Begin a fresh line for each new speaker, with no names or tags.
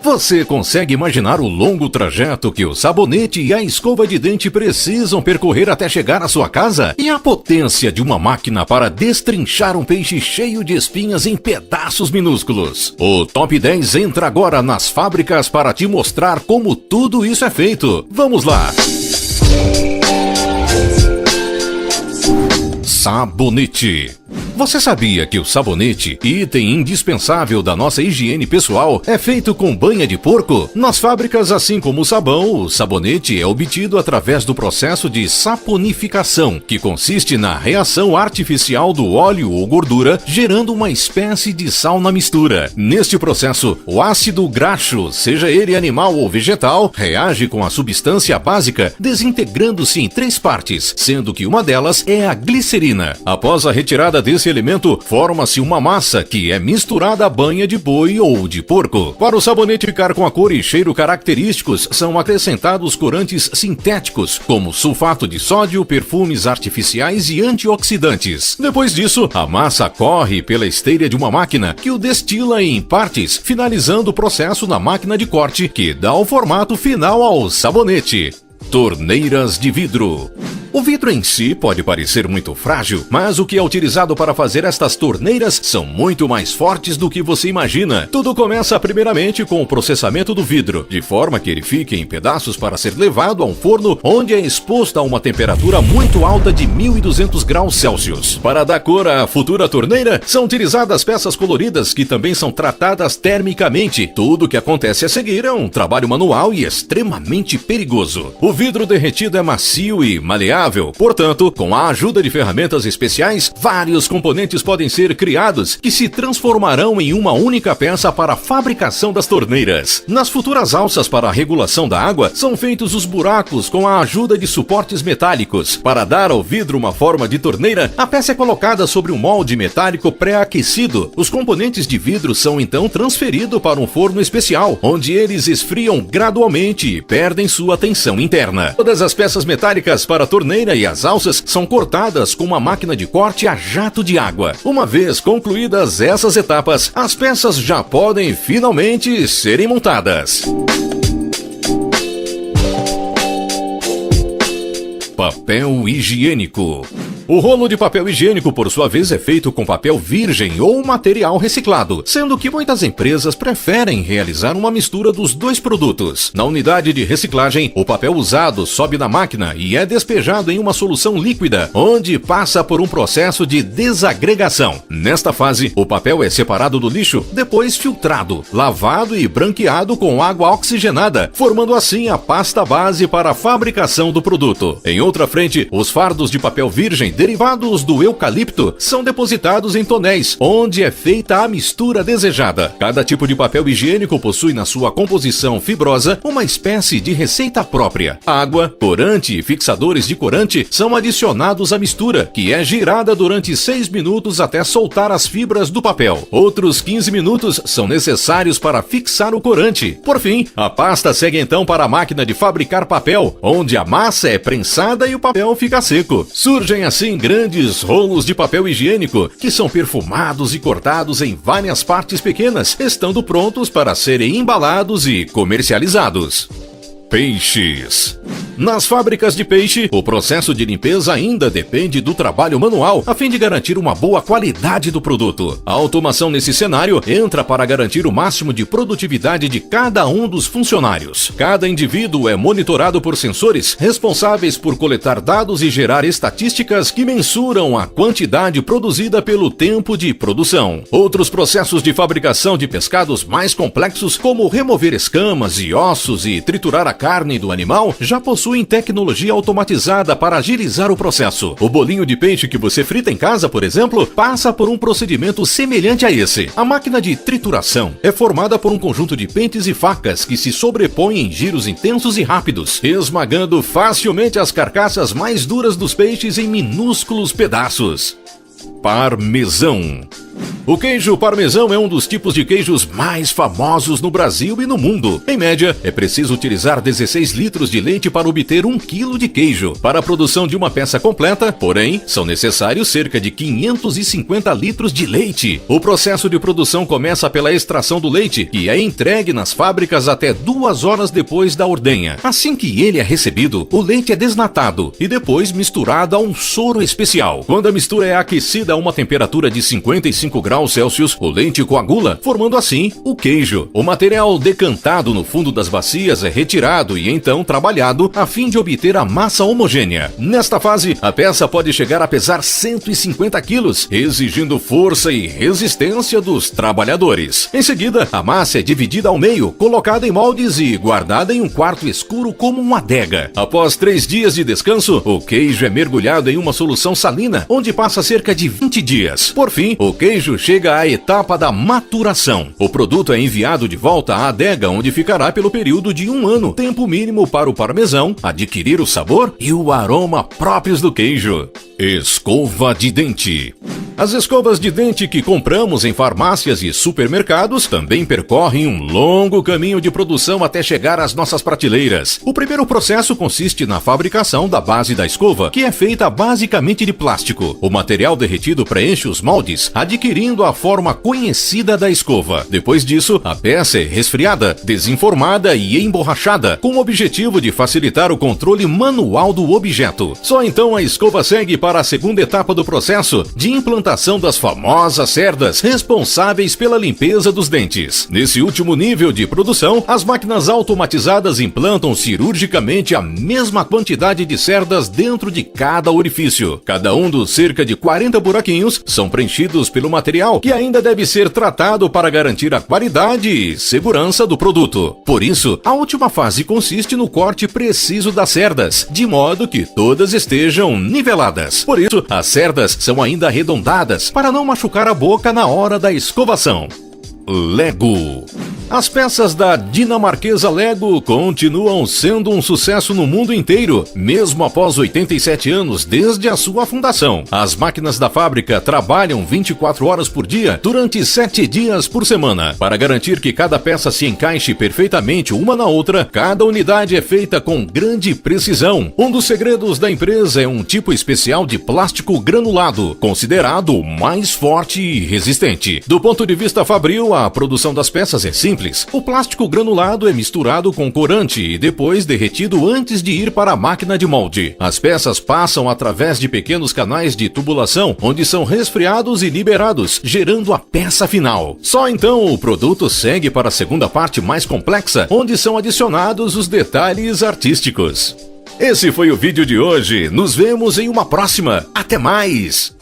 Você consegue imaginar o longo trajeto que o sabonete e a escova de dente precisam percorrer até chegar à sua casa? E a potência de uma máquina para destrinchar um peixe cheio de espinhas em pedaços minúsculos? O Top 10 entra agora nas fábricas para te mostrar como tudo isso é feito. Vamos lá! Sabonete. Você sabia que o sabonete, item indispensável da nossa higiene pessoal, é feito com banha de porco? Nas fábricas, assim como o sabão, o sabonete é obtido através do processo de saponificação, que consiste na reação artificial do óleo ou gordura, gerando uma espécie de sal na mistura. Neste processo, o ácido graxo, seja ele animal ou vegetal, reage com a substância básica, desintegrando-se em 3 partes, sendo que uma delas é a glicerina. Após a retirada desse elemento, forma-se uma massa que é misturada à banha de boi ou de porco. Para o sabonete ficar com a cor e cheiro característicos, são acrescentados corantes sintéticos, como sulfato de sódio, perfumes artificiais e antioxidantes. Depois disso, a massa corre pela esteira de uma máquina que o destila em partes, finalizando o processo na máquina de corte, que dá o formato final ao sabonete. Torneiras de vidro. O vidro em si pode parecer muito frágil, mas o que é utilizado para fazer estas torneiras são muito mais fortes do que você imagina. Tudo começa primeiramente com o processamento do vidro, de forma que ele fique em pedaços para ser levado a um forno onde é exposto a uma temperatura muito alta de 1200 graus Celsius. Para dar cor à futura torneira, são utilizadas peças coloridas que também são tratadas termicamente. Tudo o que acontece a seguir é um trabalho manual e extremamente perigoso. O vidro derretido é macio e maleável. Portanto, com a ajuda de ferramentas especiais, vários componentes podem ser criados que se transformarão em uma única peça para a fabricação das torneiras. Nas futuras alças para a regulação da água, são feitos os buracos com a ajuda de suportes metálicos. Para dar ao vidro uma forma de torneira, a peça é colocada sobre um molde metálico pré-aquecido. Os componentes de vidro são então transferidos para um forno especial, onde eles esfriam gradualmente e perdem sua tensão interna. Todas as peças metálicas para a torneira e as alças são cortadas com uma máquina de corte a jato de água. Uma vez concluídas essas etapas, as peças já podem finalmente serem montadas. Papel higiênico. O rolo de papel higiênico, por sua vez, é feito com papel virgem ou material reciclado, sendo que muitas empresas preferem realizar uma mistura dos dois produtos. Na unidade de reciclagem, o papel usado sobe na máquina e é despejado em uma solução líquida, onde passa por um processo de desagregação. Nesta fase, o papel é separado do lixo, depois filtrado, lavado e branqueado com água oxigenada, formando assim a pasta base para a fabricação do produto. Em outra frente, os fardos de papel virgem derivados do eucalipto são depositados em tonéis, onde é feita a mistura desejada. Cada tipo de papel higiênico possui na sua composição fibrosa uma espécie de receita própria. Água, corante e fixadores de corante são adicionados à mistura, que é girada durante 6 minutos até soltar as fibras do papel. Outros 15 minutos são necessários para fixar o corante. Por fim, a pasta segue então para a máquina de fabricar papel, onde a massa é prensada e o papel fica seco. Surgem assim grandes rolos de papel higiênico que são perfumados e cortados em várias partes pequenas, estando prontos para serem embalados e comercializados. Peixes. Nas fábricas de peixe, o processo de limpeza ainda depende do trabalho manual, a fim de garantir uma boa qualidade do produto. A automação nesse cenário entra para garantir o máximo de produtividade de cada um dos funcionários. Cada indivíduo é monitorado por sensores responsáveis por coletar dados e gerar estatísticas que mensuram a quantidade produzida pelo tempo de produção. Outros processos de fabricação de pescados mais complexos, como remover escamas e ossos e triturar a carne do animal, já possuem tecnologia automatizada para agilizar o processo. O bolinho de peixe que você frita em casa, por exemplo, passa por um procedimento semelhante a esse. A máquina de trituração é formada por um conjunto de pentes e facas que se sobrepõem em giros intensos e rápidos, esmagando facilmente as carcaças mais duras dos peixes em minúsculos pedaços. Parmesão. O queijo parmesão é um dos tipos de queijos mais famosos no Brasil e no mundo. Em média, é preciso utilizar 16 litros de leite para obter 1 quilo de queijo. Para a produção de uma peça completa, porém, são necessários cerca de 550 litros de leite. O processo de produção começa pela extração do leite, que é entregue nas fábricas até 2 horas depois da ordenha. Assim que ele é recebido, o leite é desnatado e depois misturado a um soro especial. Quando a mistura é aquecida a uma temperatura de 55 graus Celsius, o leite coagula, formando assim o queijo. O material decantado no fundo das bacias é retirado e então trabalhado a fim de obter a massa homogênea. Nesta fase, a peça pode chegar a pesar 150 quilos, exigindo força e resistência dos trabalhadores. Em seguida, a massa é dividida ao meio, colocada em moldes e guardada em um quarto escuro como uma adega. Após 3 dias de descanso, o queijo é mergulhado em uma solução salina, onde passa cerca de 20 dias. Por fim, o queijo chega à etapa da maturação. O produto é enviado de volta à adega, onde ficará pelo período de 1 ano, tempo mínimo para o parmesão adquirir o sabor e o aroma próprios do queijo. Escova de dente. As escovas de dente que compramos em farmácias e supermercados também percorrem um longo caminho de produção até chegar às nossas prateleiras. O primeiro processo consiste na fabricação da base da escova, que é feita basicamente de plástico. O material derretido preenche os moldes, adquirindo a forma conhecida da escova. Depois disso, a peça é resfriada, desenformada e emborrachada, com o objetivo de facilitar o controle manual do objeto. Só então a escova segue para a segunda etapa do processo, de implantação das famosas cerdas, responsáveis pela limpeza dos dentes. Nesse último nível de produção, as máquinas automatizadas implantam cirurgicamente a mesma quantidade de cerdas dentro de cada orifício. Cada um dos cerca de 40 buraquinhos são preenchidos pelo material, que ainda deve ser tratado para garantir a qualidade e segurança do produto. Por isso, a última fase consiste no corte preciso das cerdas, de modo que todas estejam niveladas. Por isso, as cerdas são ainda arredondadas para não machucar a boca na hora da escovação. Lego. As peças da dinamarquesa Lego continuam sendo um sucesso no mundo inteiro, mesmo após 87 anos desde a sua fundação. As máquinas da fábrica trabalham 24 horas por dia, durante 7 dias por semana. Para garantir que cada peça se encaixe perfeitamente uma na outra, cada unidade é feita com grande precisão. Um dos segredos da empresa é um tipo especial de plástico granulado, considerado o mais forte e resistente. Do ponto de vista fabril, a produção das peças é simples. O plástico granulado é misturado com corante e depois derretido antes de ir para a máquina de molde. As peças passam através de pequenos canais de tubulação, onde são resfriados e liberados, gerando a peça final. Só então o produto segue para a segunda parte mais complexa, onde são adicionados os detalhes artísticos. Esse foi o vídeo de hoje. Nos vemos em uma próxima. Até mais!